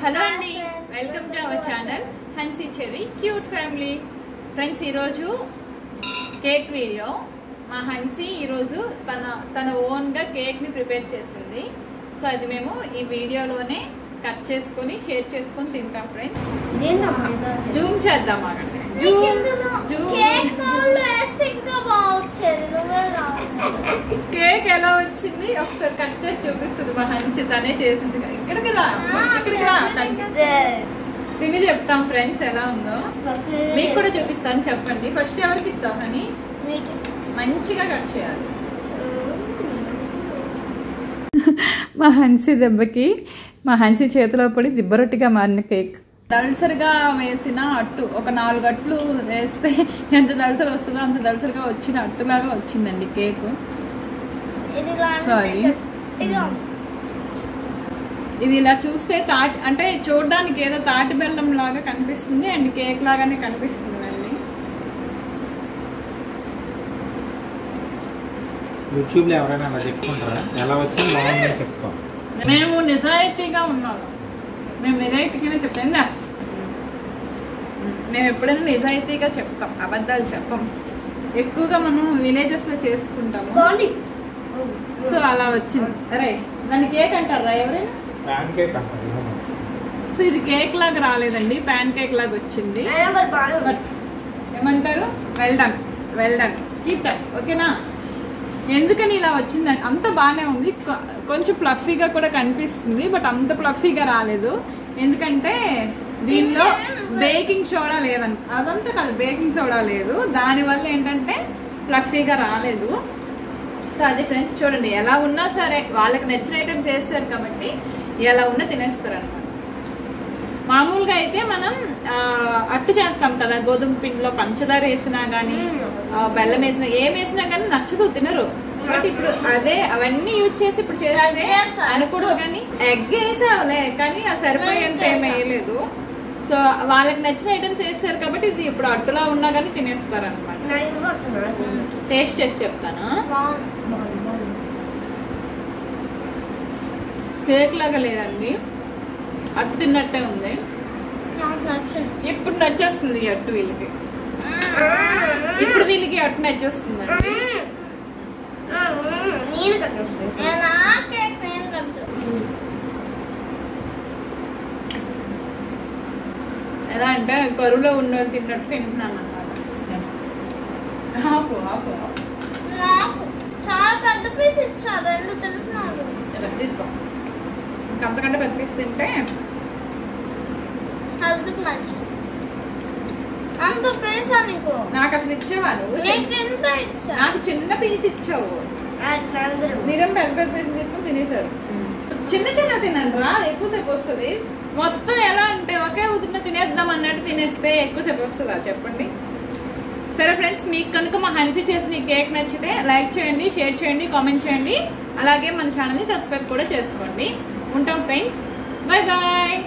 Hello అండి, welcome to our channel హన్సీ cherry cute family. Friends, ఈరోజు cake video. మా హన్సీ ఈరోజు తన ఓన్గా కేక్ని ప్రిపేర్ చేసింది. సో అది మేము ఈ వీడియోలోనే కట్ చేసుకొని షేర్ చేసుకొని తింటాం. ఫ్రెండ్స్, జూమ్ చేద్దాం. కేక్ ఎలా వచ్చింది ఒకసారి కట్ చేసి చూపిస్తుంది మా హన్సీ. తనే చేసింది. ఇక్కడికి రా, తిని చెప్తాం ఫ్రెండ్స్ ఎలా ఉందో. మీకు కూడా చూపిస్తాను, చెప్పండి. ఫస్ట్ ఎవరికి ఇస్తావు అని మంచిగా కట్ చేయాలి. మా హన్సీ దెబ్బకి మా హన్సీ చేతిలో పడి దిబ్బరొట్టిగా మారిన కేక్. దళసరిగా వేసిన అట్టు ఒక 4 అట్లు వేస్తే ఎంత దళసరి వస్తుందో అంత దళసరిగా వచ్చిన అట్టులాగా వచ్చిందండి కేక్. సో ఇది ఇలా చూస్తే అంటే చూడడానికి ఏదో తాటి బెల్లం లాగా కనిపిస్తుంది అండ్ కేక్ లాగానే కనిపిస్తుంది అండి. యూట్యూబ్లో ఎవరైనా అలా చెప్పుకుంటారా? ఎలా వచ్చింది బాగుందని చెప్తాం. మేము నిజాయితీగా ఉన్నాము. మేము నిజాయితీగానే చెప్తాం. మేము ఎప్పుడైనా నిజాయితీగా చెప్తాం, అబద్ధాలు చెప్పం. ఎక్కువగా మనం విలేజెస్ లో చేసుకుంటాము. సో అలా వచ్చింది. అరే, దాన్ని కేక్ అంటారా ఎవరైనా? ప్యాన్ కేక్ అంటారు. సో ఇది కేక్ లాగా రాలేదండి, ప్యాన్ కేక్ లాగా వచ్చింది. బట్ ఏమంటారు? Well done keep done. ఓకేనా? ఎందుకని ఇలా వచ్చిందని అంత బాగానే ఉంది. కొంచెం ఫ్లఫీగా కూడా కనిపిస్తుంది, బట్ అంత ఫ్లఫీగా రాలేదు. ఎందుకంటే దీనిలో బేకింగ్ సోడా లేదండి. అదంతా కాదు, బేకింగ్ సోడా లేదు. దానివల్ల ఏంటంటే ఫ్లఫీగా రాలేదు. సో అది ఫ్రెండ్స్, చూడండి ఎలా ఉన్నా సరే వాళ్ళకి నచ్చిన ఐటమ్స్ వేస్తారు కాబట్టి ఎలా ఉన్నా తినేస్తారు అనమాట. మామూలుగా అయితే మనం అట్టు చేస్తాం కదా, గోధుమ పిండిలో పంచదార వేసినా కానీ బెల్లం వేసినా ఏం వేసినా కానీ నచ్చదు, తినరు. బట్ ఇప్పుడు అదే అవన్నీ యూజ్ చేసి ఇప్పుడు చేస్తే అనుకోడు. కానీ ఎగ్ వేసావులే, కానీ ఆ సరిపోయేంత ఏమీ వేయలేదు. సో వాళ్ళకి నచ్చిన ఐటమ్స్ వేస్తారు కాబట్టి ఇది ఇప్పుడు అట్టులా ఉన్నా కానీ తినేస్తారు అనమాట. టేస్ట్ చేసి చెప్తాను. కేక్ లాగా లేదండి, అట్టు తిన్నట్టే ఉంది. ఇప్పుడు నచ్చేస్తుంది ఈ అట్టు వీళ్ళకి. ఇప్పుడు వీళ్ళకి అట్టు నచ్చేస్తుంది అండి. ఎలా అంటే కరువులో ఉన్న తిన్నట్టు తింటున్నాను అన్నమాట. తీసుకో, ఇంకంతకంటే పెద్ద పీస్ తింటే నాకు అసలు ఇచ్చావా నువ్వు? నాకు చిన్న పీస్ ఇచ్చావు. మీరేం పెద్ద పెద్ద పీస్ తీసుకుని తినేసారు. చిన్న తినండి రా, ఎక్కువసేపు వస్తుంది. మొత్తం ఎలా అంటే ఒకే ఉదిరిన తినేద్దాం అన్నట్టు తినేస్తే ఎక్కువసేపు వస్తుందా చెప్పండి? సరే ఫ్రెండ్స్, మీకు కనుక మా హన్సీ చేసిన ఈ కేక్ నచ్చితే లైక్ చేయండి, షేర్ చేయండి, కామెంట్ చేయండి. అలాగే మన ఛానల్ని సబ్స్క్రైబ్ కూడా చేసుకోండి. ఉంటాం ఫ్రెండ్స్, బాయ్ బాయ్.